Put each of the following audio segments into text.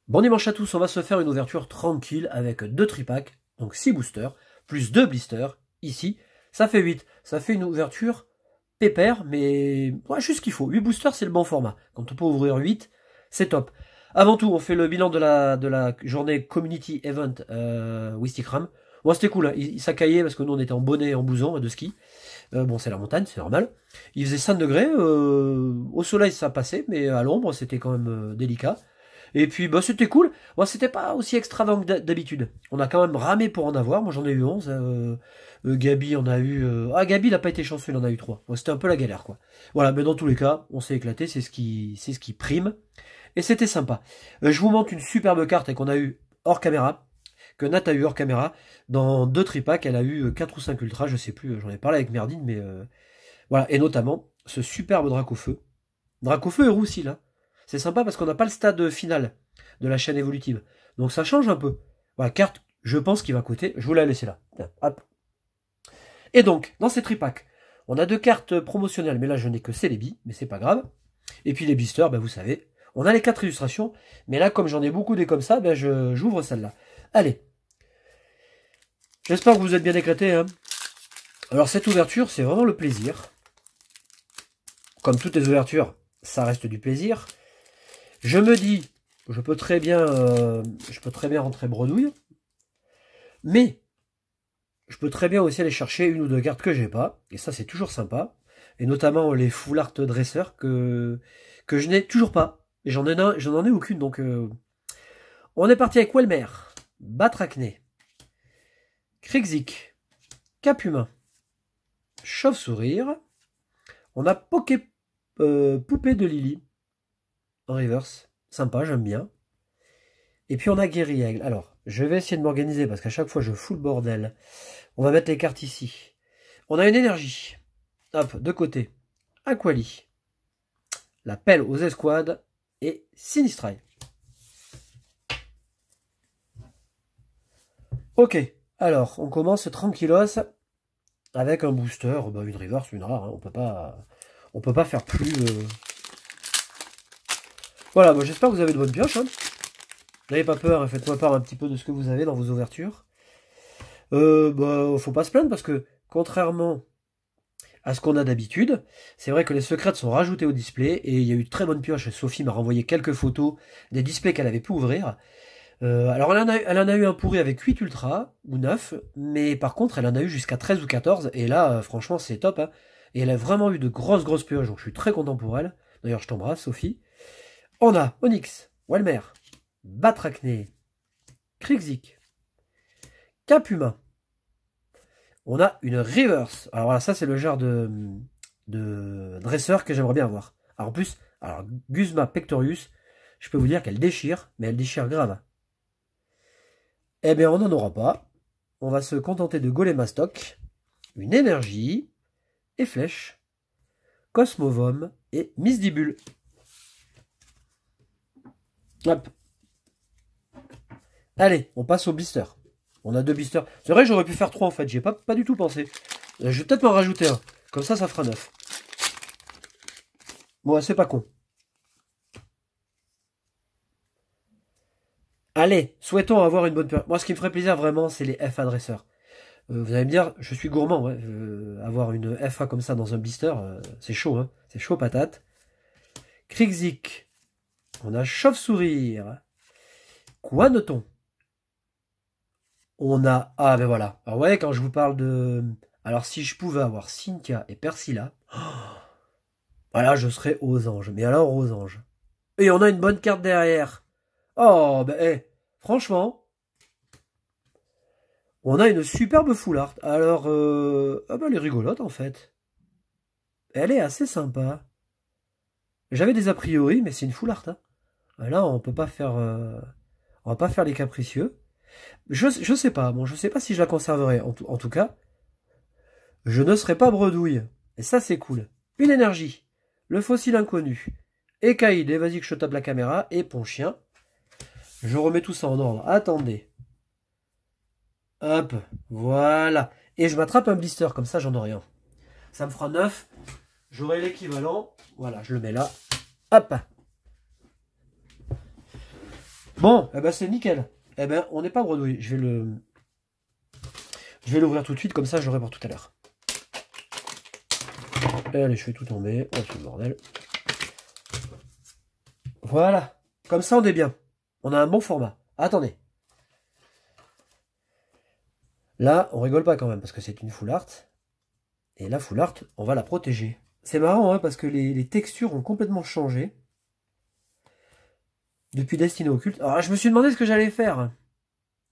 Bon dimanche à tous, on va se faire une ouverture tranquille avec 2 tripacks, donc 6 boosters, plus 2 blisters, ici, ça fait 8. Ça fait une ouverture pépère, mais ouais, juste ce qu'il faut. 8 boosters, c'est le bon format. Quand on peut ouvrir 8, c'est top. Avant tout, on fait le bilan de la journée Community Event Wistikram. Bon, c'était cool, hein. Il s'accaillait parce que nous on était en bonnet et en blouson de ski. Bon, c'est la montagne, c'est normal. Il faisait 5 degrés, au soleil ça passait, mais à l'ombre c'était quand même délicat. Et puis bah c'était cool. Bon, c'était pas aussi extravagant que d'habitude. On a quand même ramé pour en avoir. Moi j'en ai eu 11. Gabi en a eu... Ah, Gabi il a pas été chanceux, il en a eu 3. Bon, c'était un peu la galère quoi. Voilà, mais dans tous les cas, on s'est éclaté, c'est ce qui prime. Et c'était sympa. Je vous montre une superbe carte qu'on a eu hors caméra. Que Nat a eu hors caméra. Dans 2 tripacks, elle a eu 4 ou 5 ultras, je sais plus, j'en ai parlé avec Merdine, mais voilà. Et notamment, ce superbe Dracofeu. Dracofeu et Roussi là. C'est sympa parce qu'on n'a pas le stade final de la chaîne évolutive. Donc ça change un peu. Voilà, carte, je pense qu'il va coûter. Je vous la laisse là. Hop. Et donc, dans ces tripacks, on a 2 cartes promotionnelles, mais là je n'ai que Celebi, mais c'est pas grave. Et puis les blisters, ben, vous savez. On a les 4 illustrations, mais là, comme j'en ai beaucoup des comme ça, ben, j'ouvre celle-là. Allez. J'espère que vous êtes bien éclatés. Hein. Alors cette ouverture, c'est vraiment le plaisir. Comme toutes les ouvertures, ça reste du plaisir. Je me dis, je peux très bien rentrer bredouille, mais je peux très bien aussi aller chercher une ou 2 cartes que j'ai pas, et ça c'est toujours sympa, et notamment les full art dresseurs que je n'ai toujours pas, et j'en ai aucune, donc on est parti avec Welmer, Batracné, Krixik, Capumain, Chauve-Sourire, on a Poupée de Lily, en reverse, sympa, j'aime bien. Et puis on a Guerriègle. Alors, je vais essayer de m'organiser parce qu'à chaque fois je fous le bordel. On va mettre les cartes ici. On a une énergie. Hop, de côté. Aquali. La pelle aux escouades. Et Sinistrail. Ok, alors on commence tranquillos avec un booster. Bah, une reverse, une rare. Hein. On peut pas faire plus... Voilà, moi j'espère que vous avez de bonnes pioches. Hein. N'ayez pas peur, hein, faites-moi part un petit peu de ce que vous avez dans vos ouvertures. Faut pas se plaindre parce que, contrairement à ce qu'on a d'habitude, c'est vrai que les secrètes sont rajoutés au display et il y a eu de très bonnes pioches. Sophie m'a renvoyé quelques photos des displays qu'elle avait pu ouvrir. Alors elle en a eu un pourri avec 8 ultras, ou 9, mais par contre elle en a eu jusqu'à 13 ou 14, et là franchement c'est top. Hein. Et elle a vraiment eu de grosses pioches, donc je suis très content pour elle. D'ailleurs je t'embrasse Sophie. On a Onyx, Welmer, Batracné, Krixik, Capumain. On a une reverse. Alors voilà, ça c'est le genre de dresseur que j'aimerais bien avoir. Alors en plus, Guzma Pectorius, je peux vous dire qu'elle déchire, mais elle déchire grave. Eh bien on n'en aura pas. On va se contenter de Golémastoc, une énergie, et flèche, Cosmovum et Misdibule. Hop. Allez, on passe au blister. On a 2 blisters. C'est vrai que j'aurais pu faire 3 en fait, j'y ai pas du tout pensé. Je vais peut-être m'en rajouter un. Comme ça fera 9. Bon, c'est pas con. Allez, souhaitons avoir une bonne période. Moi, ce qui me ferait plaisir vraiment, c'est les FA dresseurs. Vous allez me dire, je suis gourmand. Ouais. Avoir une FA comme ça dans un blister, c'est chaud. Hein. C'est chaud patate. Krixik. On a Chauve-Sourire. Quoi notons? On a... Ah ben voilà. Alors ouais, quand je vous parle de... Alors si je pouvais avoir Cynthia et Persilla, voilà, je serais aux anges. Mais alors aux anges. Et on a une bonne carte derrière. Oh, ben franchement, on a une superbe full art. Alors, ah ben elle est rigolote en fait. Elle est assez sympa. J'avais des a priori, mais c'est une full art. Hein. Là, on peut pas faire... on va pas faire les capricieux. Je sais pas. Bon, je sais pas si je la conserverai. En tout cas, je ne serai pas bredouille. Et ça, c'est cool. Une énergie. Le fossile inconnu. Ekaïde. Et vas-y que je tape la caméra. Et Ponchien. Je remets tout ça en ordre. Attendez. Hop. Voilà. Et je m'attrape un blister, comme ça j'en ai rien. Ça me fera 9. J'aurai l'équivalent. Voilà, je le mets là. Hop. Bon, eh ben c'est nickel. Eh ben, on n'est pas bredouille. Je vais l'ouvrir tout de suite, comme ça je l'aurai pour tout à l'heure. Allez, je fais tout tomber. Oh, c'est le bordel. Voilà. Comme ça, on est bien. On a un bon format. Attendez. Là, on rigole pas quand même, parce que c'est une full art. Et la full art, on va la protéger. C'est marrant, hein, parce que les textures ont complètement changé. Depuis Destinée Occulte. Alors, je me suis demandé ce que j'allais faire.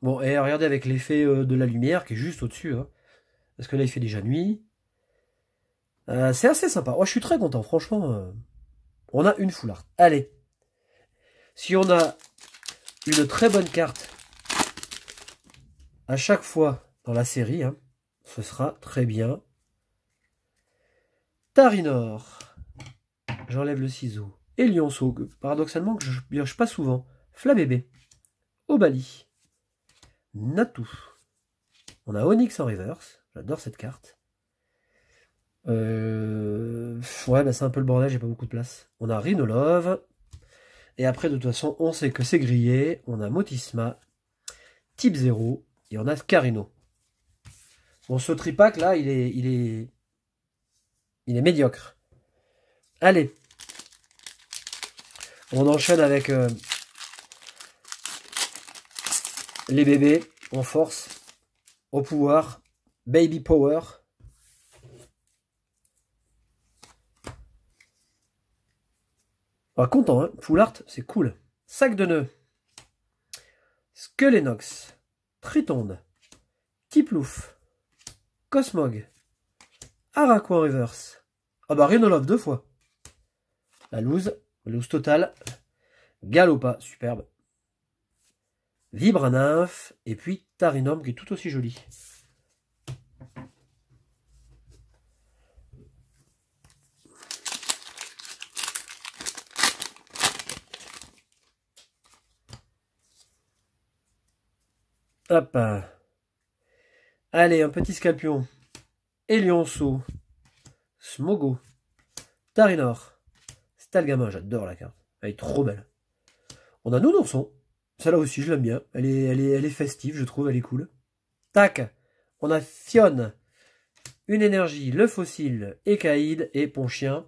Bon, et regardez avec l'effet de la lumière, qui est juste au-dessus. Hein. Parce que là, il fait déjà nuit. C'est assez sympa. Oh, je suis très content, franchement. On a une full art. Allez. Si on a une très bonne carte à chaque fois dans la série, hein, ce sera très bien. Tarinor. J'enlève le ciseau. Et Lionceau, paradoxalement, que je pioche pas souvent. Flabébé. Obali. Natou. On a Onyx en reverse. J'adore cette carte. Ouais, bah c'est un peu le bordel, j'ai pas beaucoup de place. On a Rhinolove. Et après, de toute façon, on sait que c'est grillé. On a Motisma. Type 0. Et on a Scarino. Bon, ce tripack là, il est médiocre. Allez. On enchaîne avec les bébés. On force. Au pouvoir. Baby Power. Ah, content, hein. Full art, c'est cool. Sac de nœuds. Skelenox. Tritonde. Tiplouf. Cosmog. Araquan Reverse. Ah bah Rhinolove 2 fois. La loose totale. Galopa, superbe. Vibra-Nymph. Et puis Tarinum qui est tout aussi joli. Hop. Allez, un petit Scalpion. Elionceau. Smogo. Tarinor. Stalgamin, j'adore la carte. Elle est trop belle. On a Nounourson. Celle-là aussi, je l'aime bien. Elle est festive, je trouve, elle est cool. Tac. On a Fionne. Une énergie, le fossile, Écaïde et Ponchien.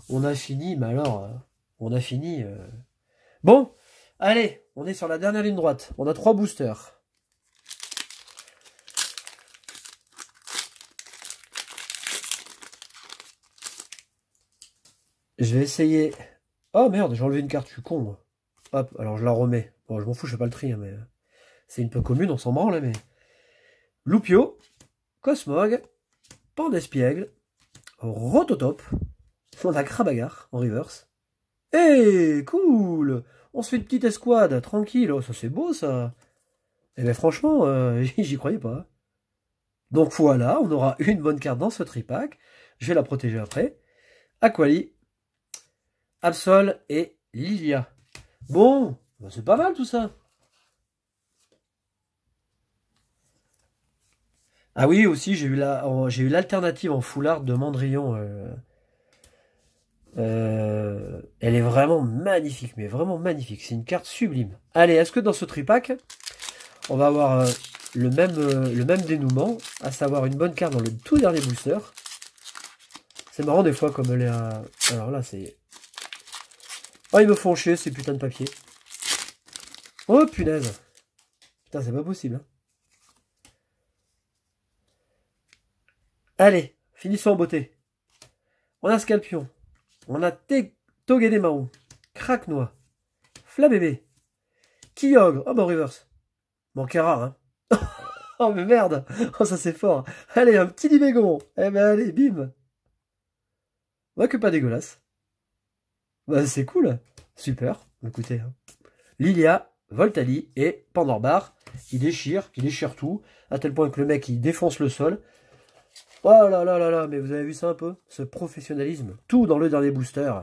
On a fini, mais alors, on a fini. Bon, allez, on est sur la dernière ligne droite. On a 3 boosters. Je vais essayer... Oh merde, j'ai enlevé une carte, je suis con. Moi. Hop, alors je la remets. Bon, je m'en fous, je fais pas le tri, hein, mais... C'est une peu commune, on s'en branle, mais... Loupio, Cosmog, Pandespiègle, Rototop, on a Krabagar en reverse. Eh, cool. On se fait une petite escouade, tranquille. Oh, ça c'est beau, ça. Eh ben franchement, j'y croyais pas. Donc voilà, on aura une bonne carte dans ce tripack. Je vais la protéger après. Aquali, Absol et Lilia. Bon, ben c'est pas mal tout ça. Ah oui, aussi, j'ai eu l'alternative en full art de Mandrillon. Elle est vraiment magnifique, mais vraiment magnifique. C'est une carte sublime. Allez, est-ce que dans ce tripack, on va avoir le même dénouement, à savoir une bonne carte dans le tout dernier booster. C'est marrant des fois comme elle est à... Alors là, c'est... Oh, ils me font chier ces putains de papiers. Oh, punaise. Putain, c'est pas possible. Hein. Allez, finissons en beauté. On a Scalpion. On a Togedemaru. Craquenois. Flabébé. Kyogre. Oh, bah, reverse. Manquait rare, hein. Oh, mais merde. Oh, ça, c'est fort. Allez, un petit Libégon. Eh ben, allez, bim. Ouais, que pas dégueulasse. Bah, c'est cool. Super. Écoutez. Hein. Lilia, Voltali et Pandorbar qui déchire tout. À tel point que le mec, il défonce le sol. Oh là là là là, mais vous avez vu ça un peu? Ce professionnalisme. Tout dans le dernier booster.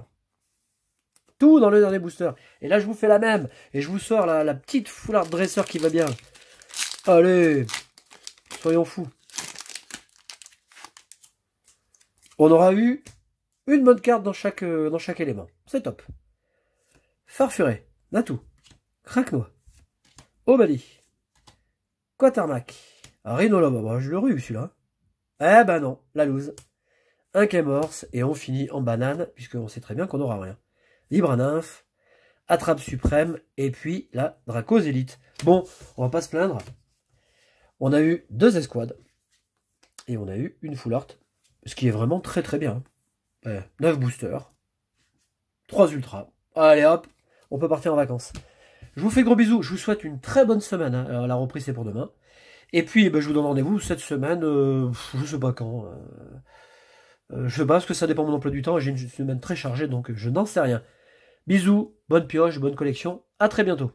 Tout dans le dernier booster. Et là, je vous fais la même. Et je vous sors la petite foulard dresseur qui va bien. Allez. Soyons fous. On aura eu une bonne carte dans chaque élément. C'est top. Farfuré, Natou, Craquenois, Obali, Quatermac, Rhinolobe. Bah, je l'aurais eu celui-là. Eh ben non, la loose. Un Kémorse, et on finit en banane, puisqu'on sait très bien qu'on n'aura rien. Libre Nymphe, Attrape Suprême, et puis la Dracos Elite. Bon, on va pas se plaindre. On a eu 2 escouades, et on a eu une full art, ce qui est vraiment très très bien. 9 boosters, 3 ultras. Allez hop, on peut partir en vacances. Je vous fais gros bisous, je vous souhaite une très bonne semaine. Hein. Alors, la reprise c'est pour demain. Et puis je vous donne rendez-vous cette semaine, je sais pas quand. Je sais pas parce que ça dépend de mon emploi du temps. J'ai une semaine très chargée donc je n'en sais rien. Bisous, bonne pioche, bonne collection. À très bientôt.